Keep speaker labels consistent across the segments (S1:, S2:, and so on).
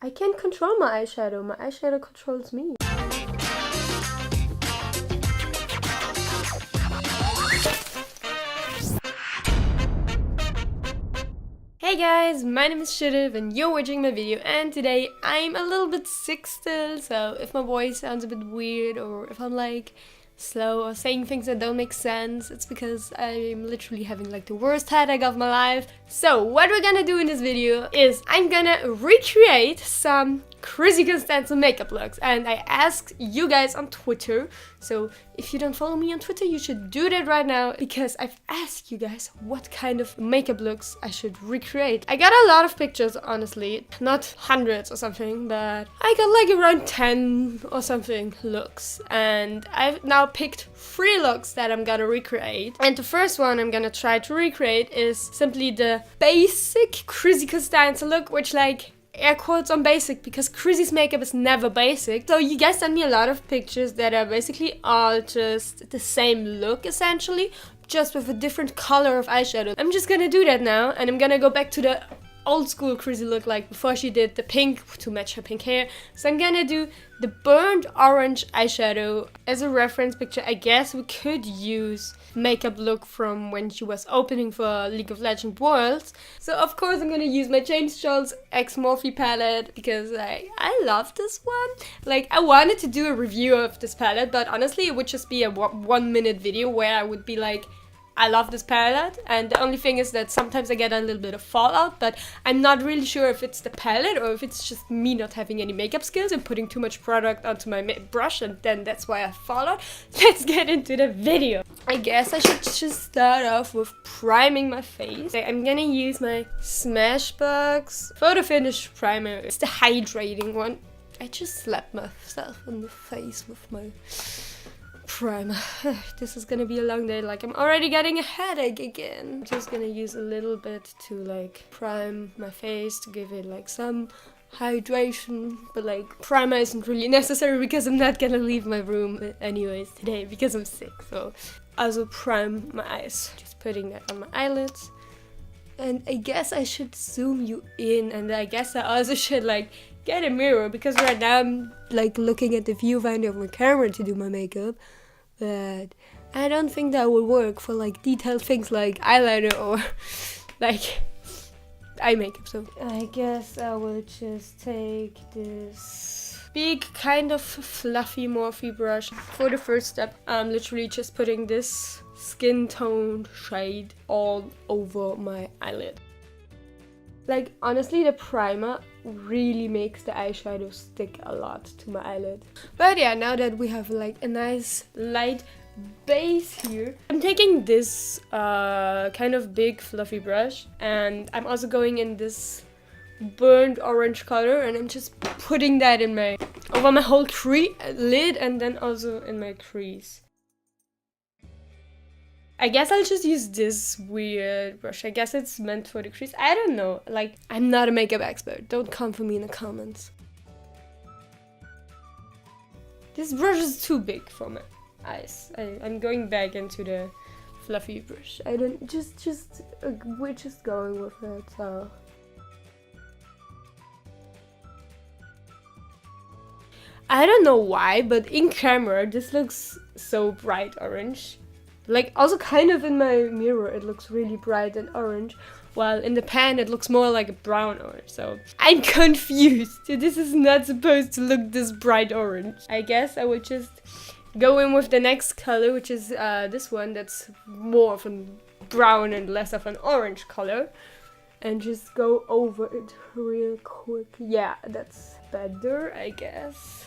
S1: I can't control my eyeshadow controls me. Hey guys, my name is Shiriv and you're watching my video, and today I'm a little bit sick still, so if my voice sounds a bit weird or if I'm like slow or saying things that don't make sense, it's because I'm literally having like the worst headache of my life. So what we're gonna do in this video is I'm gonna recreate some Chrissy Costanza makeup looks, and I asked you guys on Twitter, so if you don't follow me on Twitter you should do that right now, because I've asked you guys what kind of makeup looks I should recreate. I got a lot of pictures, honestly, not hundreds or something, but I got like around 10 or something looks, and I've now picked 3 looks that I'm gonna recreate. And the first one I'm gonna try to recreate is simply the basic Chrissy Costanza look, which, like, air quotes on basic, because Chrissy's makeup is never basic. So you guys sent me a lot of pictures that are basically all just the same look, essentially, just with a different color of eyeshadow. I'm just gonna do that now, and I'm gonna go back to the old school Chrissy look, like before she did the pink to match her pink hair. So I'm gonna do the burnt orange eyeshadow as a reference picture. I guess we could use makeup look from when she was opening for League of Legends Worlds. So of course I'm gonna use my James Charles X Morphe palette, because I love this one. Like, I wanted to do a review of this palette, but honestly it would just be a 1-minute video where I would be like, I love this palette, and the only thing is that sometimes I get a little bit of fallout, but I'm not really sure if it's the palette or if it's just me not having any makeup skills and putting too much product onto my brush, and then that's why I fall out. Let's get into the video. I guess I should just start off with priming my face. I'm gonna use my Smashbox Photo Finish Primer. It's the hydrating one. I just slapped myself in the face with my primer. This is gonna be a long day, like I'm already getting a headache again. I'm just gonna use a little bit to like prime my face to give it like some hydration, but like primer isn't really necessary because I'm not gonna leave my room anyways today because I'm sick. So also prime my eyes, just putting that on my eyelids. And I guess I should zoom you in, and I guess I also should like get a mirror, because right now I'm like looking at the viewfinder of my camera to do my makeup, but I don't think that will work for like detailed things like eyeliner or like eye makeup. So I guess I will just take this big kind of fluffy Morphe brush. For the first step, I'm literally just putting this skin toned shade all over my eyelid. Like, honestly, the primer really makes the eyeshadow stick a lot to my eyelid. But yeah, now that we have like a nice light base here, I'm taking this kind of big fluffy brush, and I'm also going in this burnt orange color, and I'm just putting that in my over my whole lid, and then also in my crease. I guess I'll just use this weird brush. I guess it's meant for the crease. I don't know. Like, I'm not a makeup expert. Don't come for me in the comments. This brush is too big for my eyes. I'm going back into the fluffy brush. I don't, we're just going with it, so. I don't know why, but in camera, this looks so bright orange. Like, also kind of in my mirror it looks really bright and orange, while in the pan it looks more like a brown orange. So I'm confused. This is not supposed to look this bright orange. I guess I will just go in with the next color, which is this one that's more of a brown and less of an orange color, and just go over it real quick. Yeah, that's better, I guess.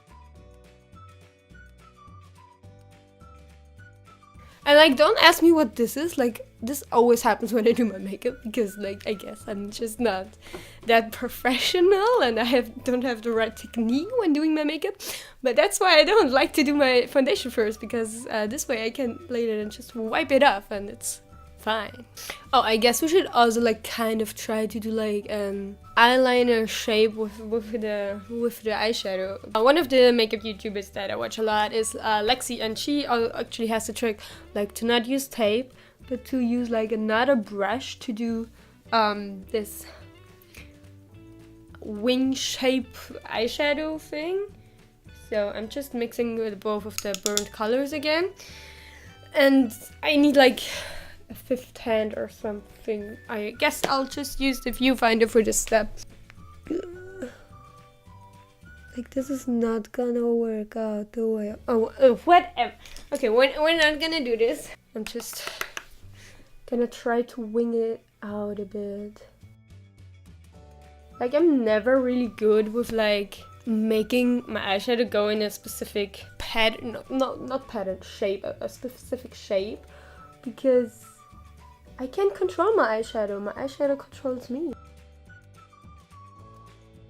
S1: And like, don't ask me what this is. Like, this always happens when I do my makeup, because like, I guess I'm just not that professional and I don't have the right technique when doing my makeup. But that's why I don't like to do my foundation first, because this way I can later and just wipe it off and it's fine. Oh, I guess we should also like kind of try to do like an eyeliner shape with the eyeshadow. One of the makeup YouTubers that I watch a lot is Lexi, and she actually has the trick like to not use tape, but to use like another brush to do this wing shape eyeshadow thing. So I'm just mixing with both of the burnt colors again. And I need like a fifth hand or something. I guess I'll just use the viewfinder for this step. Like, this is not gonna work out the way. Oh, whatever. Okay, we're not gonna do this. I'm just gonna try to wing it out a bit. Like, I'm never really good with like making my eyeshadow go in a specific pattern, not pattern, shape, a specific shape, because I can't control my eyeshadow controls me.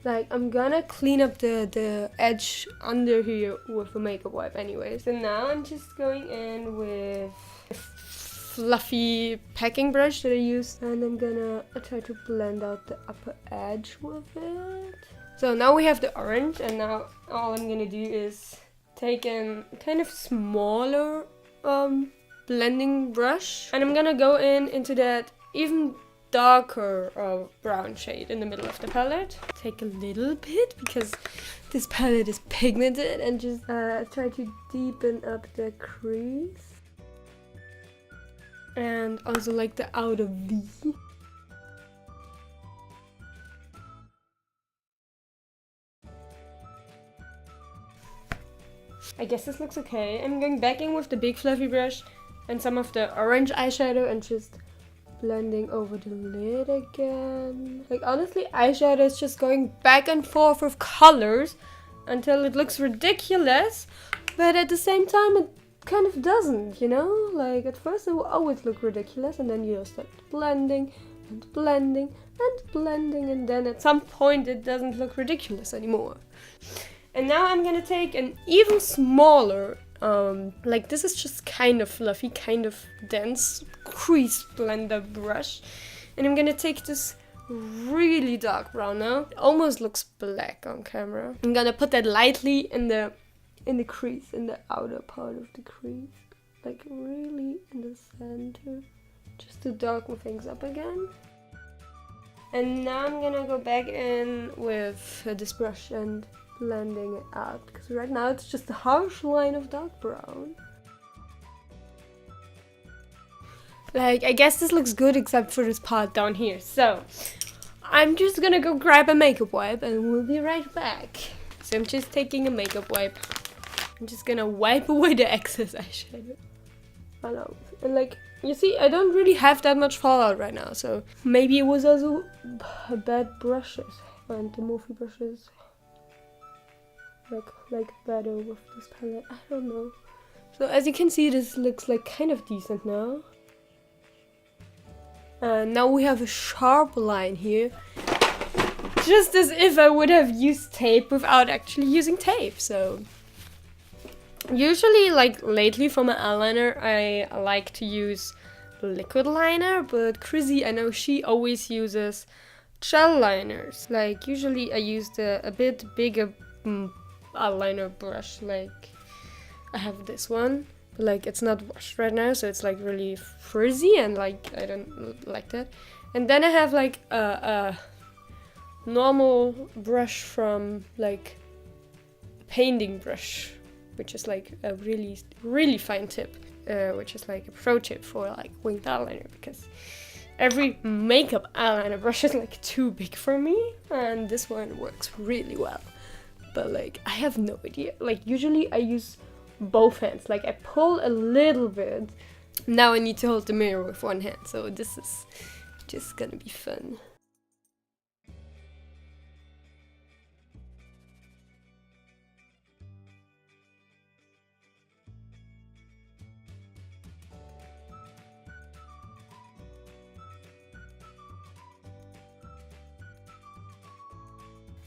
S1: Like, I'm gonna clean up the edge under here with a makeup wipe anyway. So now I'm just going in with a fluffy packing brush that I use, and I'm gonna try to blend out the upper edge with it. So now we have the orange, and now all I'm gonna do is take a kind of smaller blending brush, and I'm gonna go into that even darker brown shade in the middle of the palette. Take a little bit because this palette is pigmented, and just try to deepen up the crease and also like the outer V. I guess this looks okay. I'm going back in with the big fluffy brush and some of the orange eyeshadow and just blending over the lid again. Like, honestly, eyeshadow is just going back and forth with colors until it looks ridiculous, but at the same time it kind of doesn't, you know? Like, at first it will always look ridiculous, and then you start blending and blending and blending, and then at some point it doesn't look ridiculous anymore. And now I'm gonna take an even smaller, like, this is just kind of fluffy, kind of dense crease blender brush, and I'm gonna take this really dark brown now. It almost looks black on camera. I'm gonna put that lightly in the crease, in the outer part of the crease, like really in the center, just to darken things up again. And now I'm gonna go back in with this brush and blending it out, because right now it's just a harsh line of dark brown. Like, I guess this looks good except for this part down here. So I'm just gonna go grab a makeup wipe and we'll be right back. So I'm just taking a makeup wipe. I'm just gonna wipe away the excess eyeshadow. And like, you see, I don't really have that much fallout right now, so maybe it was also bad brushes, and the Morphe brushes like better with this palette. I don't know. So as you can see, this looks like kind of decent now. And now we have a sharp line here, just as if I would have used tape without actually using tape. So usually, like lately for my eyeliner, I like to use liquid liner, but Chrissy, I know she always uses gel liners. Like, usually I use a bit bigger eyeliner brush. Like, I have this one, but like it's not washed right now, so it's like really frizzy, and like I don't like that. And then I have like a normal brush from like a painting brush, which is like a really fine tip, which is like a pro tip for like winged eyeliner, because every makeup eyeliner brush is like too big for me, and this one works really well. But like, I have no idea. Like, usually I use both hands. Like, I pull a little bit. Now I need to hold the mirror with one hand, so this is just gonna be fun.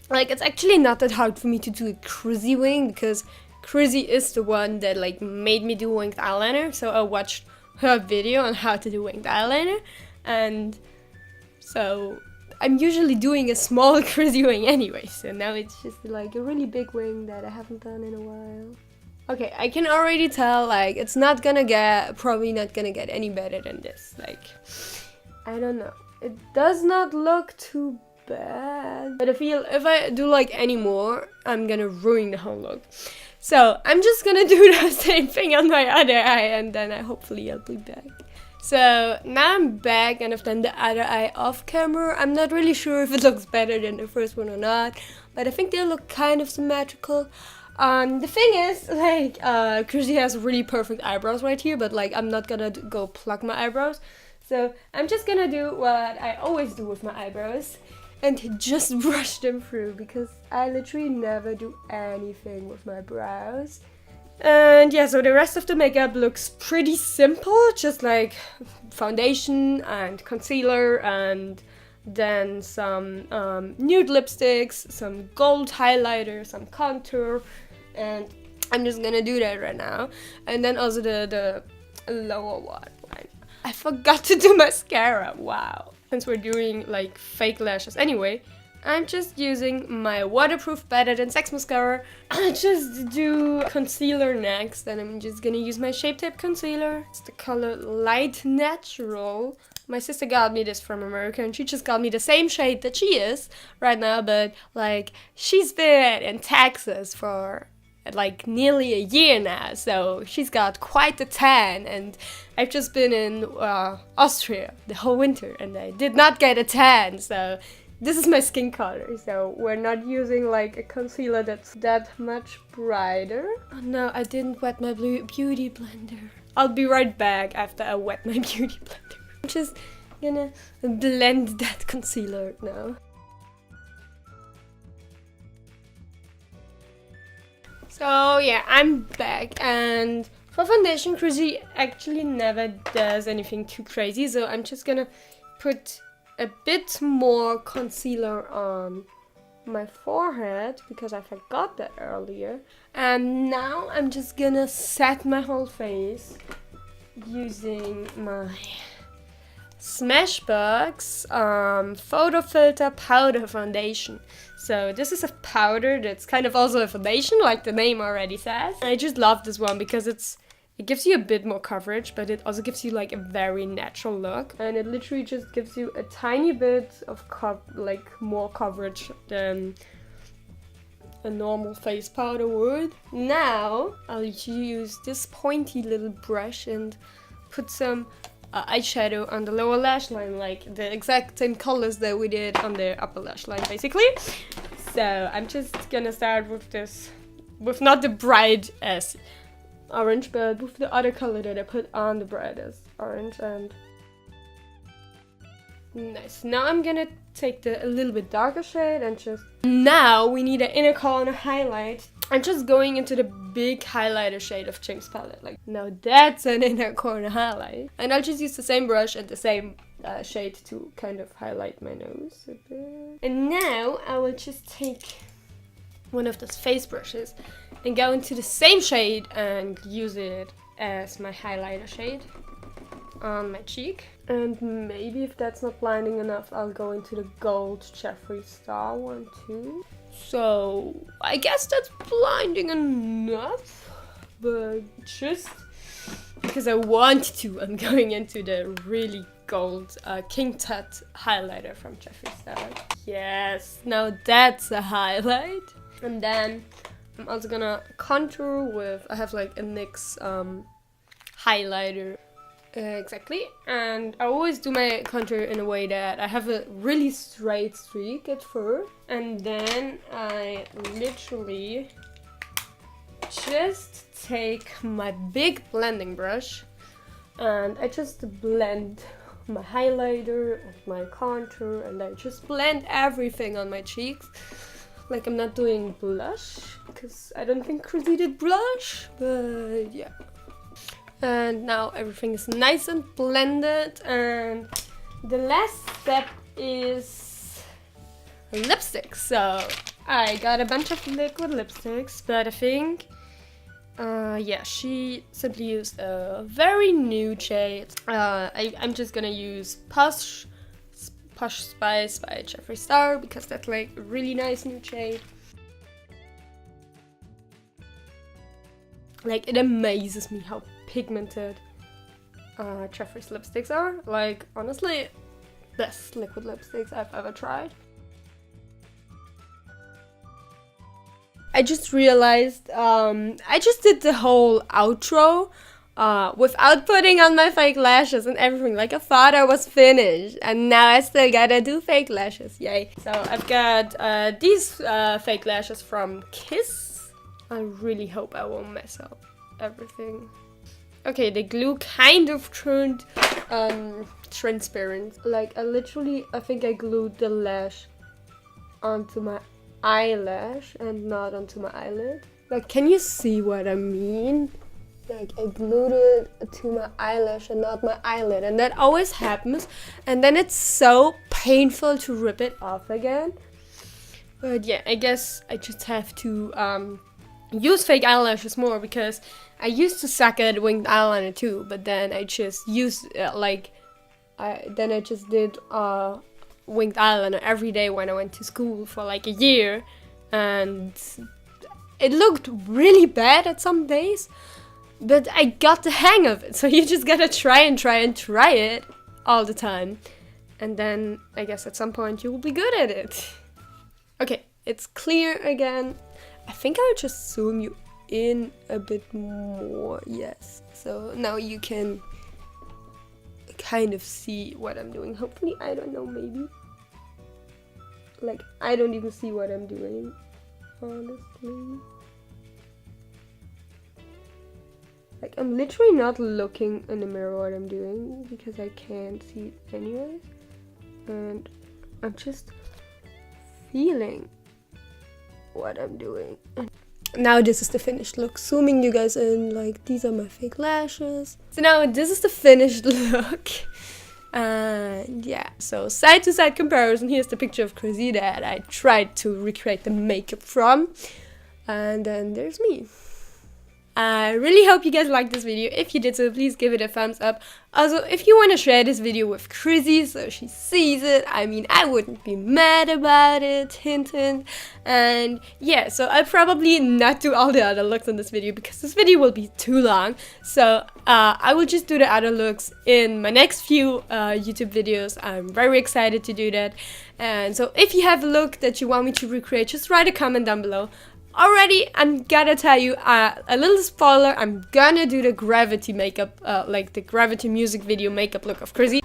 S1: Like, it's actually not that hard for me to do a Chrissy wing, because Chrissy is the one that like made me do winged eyeliner. So I watched her video on how to do winged eyeliner, and so I'm usually doing a small Chrissy wing anyway. So now it's just like a really big wing that I haven't done in a while. Okay, I can already tell like it's probably not gonna get any better than this. Like, I don't know. It does not look too bad. But I feel if I do like any more, I'm gonna ruin the whole look. So I'm just gonna do the same thing on my other eye, and then hopefully I'll be back. So now I'm back and I've done the other eye off camera. I'm not really sure if it looks better than the first one or not, but I think they look kind of symmetrical. The thing is, like, Chrissy has really perfect eyebrows right here, but like I'm not gonna go pluck my eyebrows. So I'm just gonna do what I always do with my eyebrows and just brush them through, because I literally never do anything with my brows. And yeah, so the rest of the makeup looks pretty simple, just like foundation and concealer, and then some nude lipsticks, some gold highlighter, some contour, and I'm just gonna do that right now. And then also the lower one. I forgot to do mascara, wow. Since we're doing like fake lashes anyway, I'm just using my waterproof Better Than Sex mascara. I'll just do concealer next, and I'm just gonna use my Shape Tape concealer. It's the color Light Natural. My sister got me this from America, and she just got me the same shade that she is right now, but like she's been in Texas for like nearly a year now, so she's got quite the tan, and I've just been in Austria the whole winter and I did not get a tan, so this is my skin color. So we're not using like a concealer that's that much brighter. Oh no, I didn't wet my beauty blender. I'll be right back after I wet my beauty blender. I'm just gonna blend that concealer now. So yeah, I'm back, and for foundation, Chrissy actually never does anything too crazy, so I'm just gonna put a bit more concealer on my forehead, because I forgot that earlier. And now I'm just gonna set my whole face using my Smashbox Photo Filter Powder Foundation. So this is a powder that's kind of also a foundation, like the name already says. I just love this one because it gives you a bit more coverage, but it also gives you like a very natural look. And it literally just gives you a tiny bit of more coverage than a normal face powder would. Now I'll use this pointy little brush and put some eyeshadow on the lower lash line, like the exact same colors that we did on the upper lash line basically. So I'm just gonna start with this, with not the bright as orange, but with the other color that I put on the brightest orange. And nice. Now I'm gonna take the a little bit darker shade and just, now we need an inner corner highlight. I'm just going into the big highlighter shade of James palette. Like, now that's an inner corner highlight. And I'll just use the same brush and the same shade to kind of highlight my nose a bit. And now I will just take one of those face brushes and go into the same shade and use it as my highlighter shade on my cheek. And maybe if that's not blinding enough, I'll go into the gold Jeffree Star one too. So I guess that's blinding enough, but just because I want to, I'm going into the really gold King Tut highlighter from Jeffree Star. Yes, now that's a highlight. And then I'm also gonna contour with, I have like a NYX highlighter. Exactly, and I always do my contour in a way that I have a really straight streak at first, and then I literally just take my big blending brush and I just blend my highlighter and my contour, and I just blend everything on my cheeks. Like, I'm not doing blush because I don't think Chrissy did blush, but yeah. And now everything is nice and blended, and the last step is lipstick. So I got a bunch of liquid lipsticks, but I think yeah, she simply used a very nude shade. I'm just gonna use Posh Spice by Jeffree Star because that's like a really nice nude shade. Like, it amazes me how pigmented Jeffree's lipsticks are. Like, honestly, best liquid lipsticks I've ever tried. I just realized I just did the whole outro without putting on my fake lashes and everything. Like, I thought I was finished, and now I still gotta do fake lashes. Yay. So I've got these fake lashes from Kiss. I really hope I won't mess up everything. Okay, the glue kind of turned transparent. Like, I think I glued the lash onto my eyelash and not onto my eyelid. Like, can you see what I mean? Like, I glued it to my eyelash and not my eyelid, and that always happens, and then it's so painful to rip it off again. But yeah, I guess I just have to use fake eyelashes more, because I used to suck at winged eyeliner too, but then I just used then I just did winged eyeliner every day when I went to school for like a year, and it looked really bad at some days, but I got the hang of it. So you just gotta try it all the time, and then I guess at some point you will be good at it. Okay, it's clear again. I think I'll just zoom you in a bit more. Yes, so now you can kind of see what I'm doing. Hopefully, I don't know, maybe. Like, I don't even see what I'm doing, honestly. Like, I'm literally not looking in the mirror what I'm doing, because I can't see it anyways. And I'm just feeling what I'm doing. Now this is the finished look. Zooming you guys in, like, these are my fake lashes. So now this is the finished look. And yeah, so side to side comparison. Here's the picture of Chrissy that I tried to recreate the makeup from. And then there's me. I really hope you guys liked this video. If you did so, please give it a thumbs up. Also, if you want to share this video with Chrissy so she sees it, I mean, I wouldn't be mad about it, hint hint. And yeah, so I'll probably not do all the other looks in this video because this video will be too long. So I will just do the other looks in my next few YouTube videos. I'm very excited to do that. And so if you have a look that you want me to recreate, just write a comment down below. Already, I'm gonna tell you a little spoiler. I'm gonna do the Gravity makeup, like the Gravity music video makeup look of Chrissy.